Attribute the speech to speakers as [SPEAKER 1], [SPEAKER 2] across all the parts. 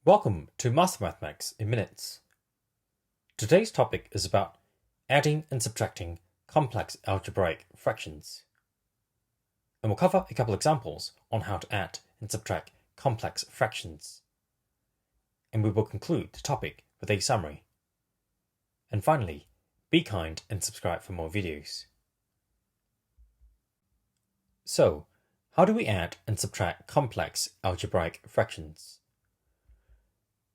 [SPEAKER 1] Welcome to Master Mathematics in Minutes. Today's topic is about adding and subtracting complex algebraic fractions. And we'll cover a couple examples on how to add and subtract complex fractions. And we will conclude the topic with a summary. And finally, be kind and subscribe for more videos. So, how do we add and subtract complex algebraic fractions?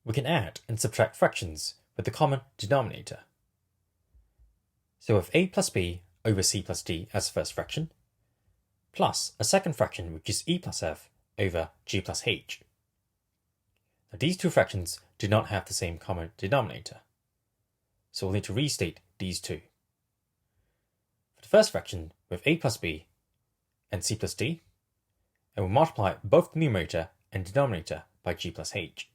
[SPEAKER 1] We can add and subtract fractions with the common denominator. So with a plus b over c plus d as the first fraction, plus a second fraction which is e plus f over g plus h. Now these two fractions do not have the same common denominator, so we'll need to restate these two. For the first fraction, with a plus b and c plus d, and we'll multiply both the numerator and denominator by g plus h.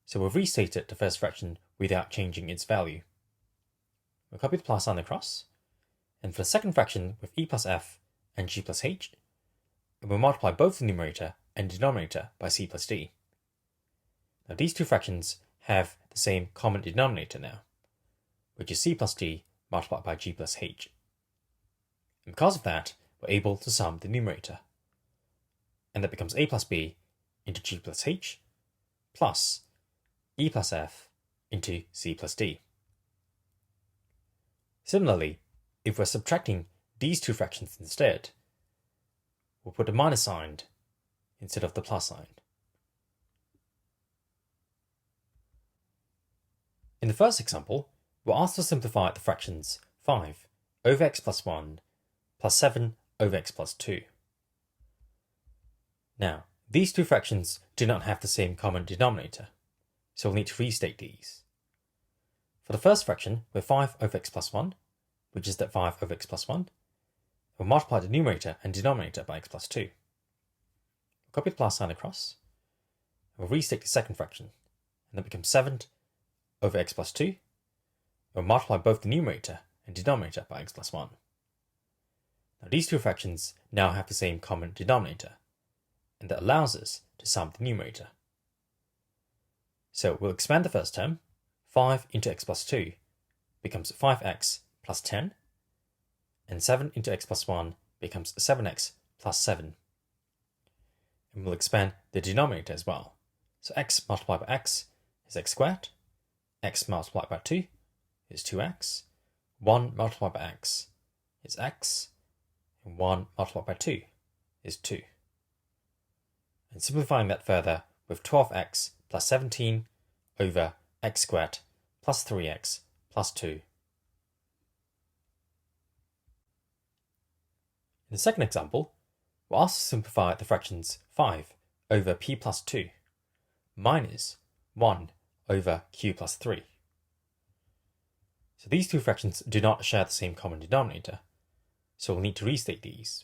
[SPEAKER 1] So we've restated the first fraction without changing its value. We'll copy the plus sign across, and for the second fraction with e plus f and g plus h, we'll multiply both the numerator and denominator by c plus d. Now these two fractions have the same common denominator now, which is c plus d multiplied by g plus h. And because of that, we're able to sum the numerator. And that becomes a plus b into g plus h plus e plus f into c plus d. Similarly, if we're subtracting these two fractions instead, we'll put a minus sign instead of the plus sign. In the first example, we're asked to simplify the fractions 5 over x plus 1 plus 7 over x plus 2. Now, these two fractions do not have the same common denominator, so we'll need to restate these. For the first fraction, we're 5 over x plus 1, which is that 5 over x plus 1. We'll multiply the numerator and denominator by x plus 2. We'll copy the plus sign across. We'll restate the second fraction, and that becomes 7 over x plus 2. We'll multiply both the numerator and denominator by x plus 1. Now these two fractions now have the same common denominator, and that allows us to sum the numerator. So we'll expand the first term. 5 into x plus 2 becomes 5x plus 10, and 7 into x plus 1 becomes 7x plus 7. And we'll expand the denominator as well. So x multiplied by x is x squared, x multiplied by 2 is 2x, 1 multiplied by x is x, and 1 multiplied by 2 is 2. And simplifying that further with 12x plus 17 over x squared plus 3x plus 2. In the second example, we're asked to simplify the fractions 5 over p plus 2 minus 1 over q plus 3. So these two fractions do not share the same common denominator, so we'll need to restate these.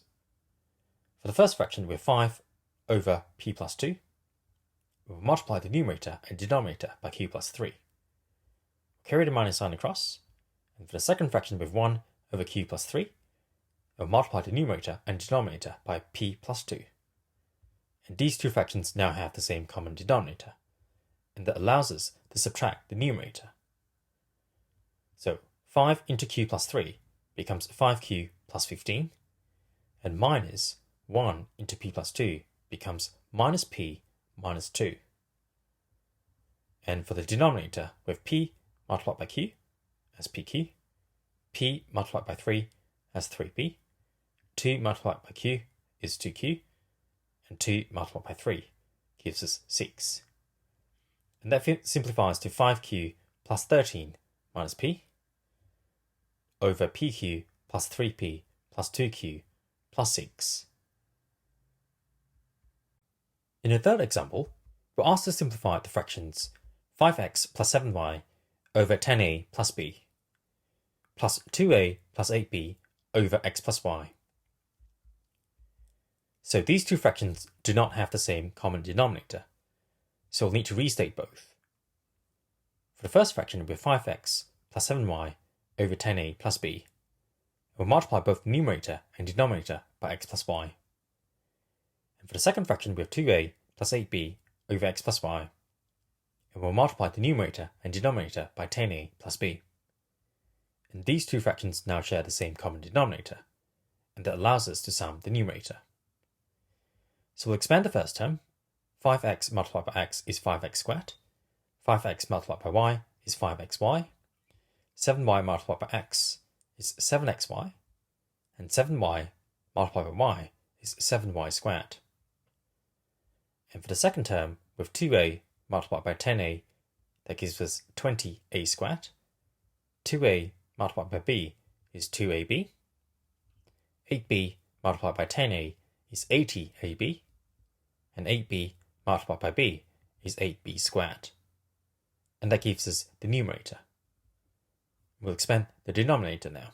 [SPEAKER 1] For the first fraction, we're 5 over p plus 2. We'll multiply the numerator and denominator by q plus 3. We'll carry the minus sign across, and for the second fraction with 1 over q plus 3, we'll multiply the numerator and denominator by p plus 2. And these two fractions now have the same common denominator, and that allows us to subtract the numerator. So 5 into q plus 3 becomes 5q plus 15, and minus 1 into p plus 2 becomes minus p minus 2. And for the denominator, with p multiplied by q as pq, p multiplied by 3 as 3p, 2 multiplied by q is 2q, and 2 multiplied by 3 gives us 6. And that simplifies to 5q plus 13 minus p over pq plus 3p plus 2q plus 6. In the third example, we're asked to simplify the fractions 5x plus 7y over 10a plus b, plus 2a plus 8b over x plus y. So these two fractions do not have the same common denominator, so we'll need to restate both. For the first fraction, we're 5x plus 7y over 10a plus b. We'll multiply both the numerator and denominator by x plus y. And for the second fraction, we have 2a plus 8b over x plus y. and we'll multiply the numerator and denominator by 10a plus b. And these two fractions now share the same common denominator, and that allows us to sum the numerator. So we'll expand the first term. 5x multiplied by x is 5x squared. 5x multiplied by y is 5xy. 7y multiplied by x is 7xy. And 7y multiplied by y is 7y squared. And for the second term, with 2a multiplied by 10a, that gives us 20a squared. 2a multiplied by b is 2ab. 8b multiplied by 10a is 80ab. And 8b multiplied by b is 8b squared. And that gives us the numerator. We'll expand the denominator now.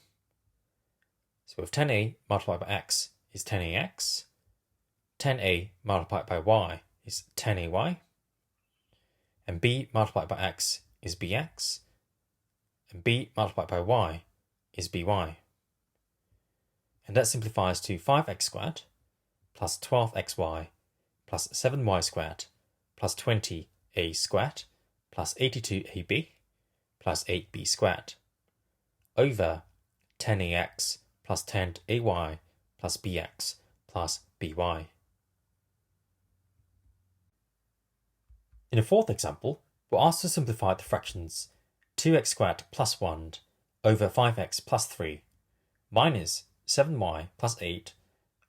[SPEAKER 1] So with 10a multiplied by x is 10ax. 10a multiplied by y is 10ay. And b multiplied by x is bx. And b multiplied by y is by. And that simplifies to 5x squared plus 12xy plus 7y squared plus 20a squared plus 82ab plus 8b squared over 10ax plus 10ay plus bx plus by. In the fourth example, we're asked to simplify the fractions 2x squared plus 1 over 5x plus 3 minus 7y plus 8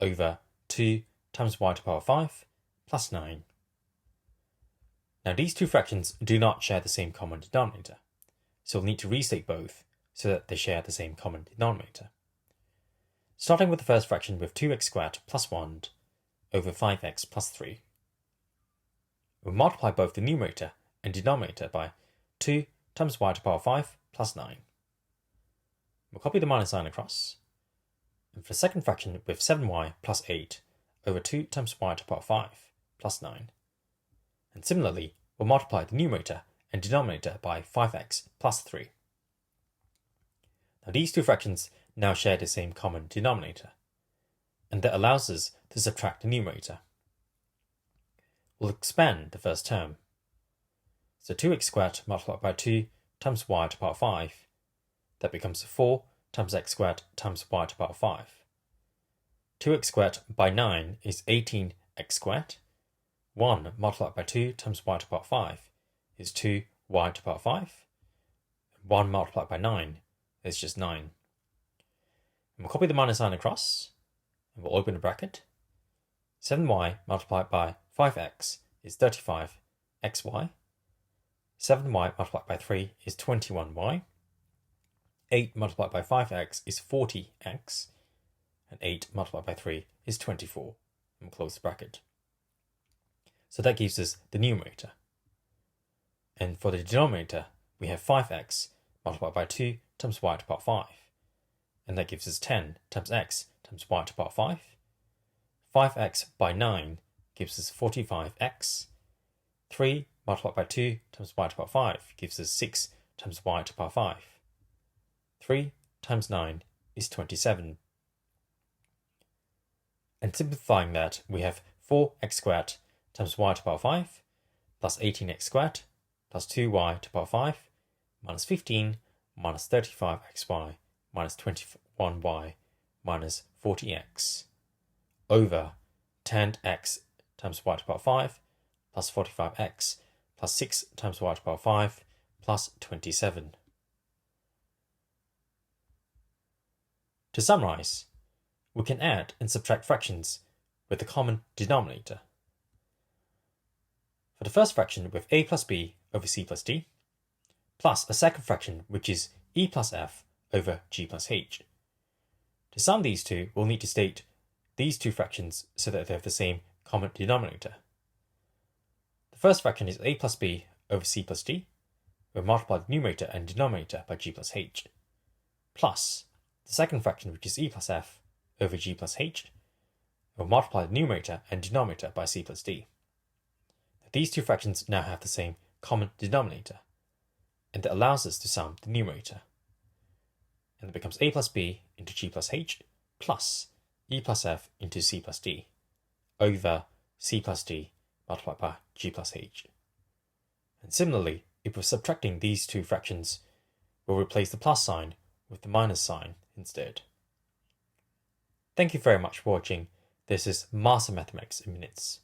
[SPEAKER 1] over 2 times y to the power 5 plus 9. Now these two fractions do not share the same common denominator, so we'll need to restate both so that they share the same common denominator. Starting with the first fraction with 2x squared plus 1 over 5x plus 3. We'll multiply both the numerator and denominator by 2 times y to the power 5 plus 9. We'll copy the minus sign across. And for the second fraction with 7y plus 8 over 2 times y to the power 5 plus 9. And similarly, we'll multiply the numerator and denominator by 5x plus 3. Now these two fractions now share the same common denominator, and that allows us to subtract the numerator. We'll expand the first term. So 2x squared multiplied by 2 times y to the power 5, that becomes 4 times x squared times y to the power 5. 2x squared by 9 is 18x squared. 1 multiplied by 2 times y to the power 5 is 2y to the power 5. 1 multiplied by 9 is just 9. And we'll copy the minus sign across, and we'll open a bracket. 7y multiplied by 5x is 35xy. 7y multiplied by 3 is 21y. 8 multiplied by 5x is 40x. And 8 multiplied by 3 is 24. And we'll close the bracket. So that gives us the numerator. And for the denominator, we have 5x multiplied by 2 times y to the power 5. And that gives us 10 times x times y to the power 5. 5x by 9 gives us 45x. 3 multiplied by 2 times y to the power 5 gives us 6 times y to the power 5. 3 times 9 is 27. And simplifying that, we have 4x squared times y to the power 5 plus 18x squared plus 2y to the power 5 minus 15 minus 35xy minus 21y minus 40x over 10x times y to the power 5 plus 45x plus 6 times y to the power 5 plus 27. To summarize, we can add and subtract fractions with the common denominator. For the first fraction with a plus b over c plus d, plus a second fraction which is e plus f over g plus h. To sum these two, we'll need to state these two fractions so that they have the same common denominator. The first fraction is a plus b over c plus d. We'll multiply the numerator and denominator by g plus h, plus the second fraction which is e plus f over g plus h. We'll multiply the numerator and denominator by c plus d. These two fractions now have the same common denominator, and that allows us to sum the numerator. And it becomes a plus b into g plus h plus e plus f into c plus d over c plus d multiplied by g plus h. And similarly, if we're subtracting these two fractions, we'll replace the plus sign with the minus sign instead. Thank you very much for watching. This is Master Mathematics in Minutes.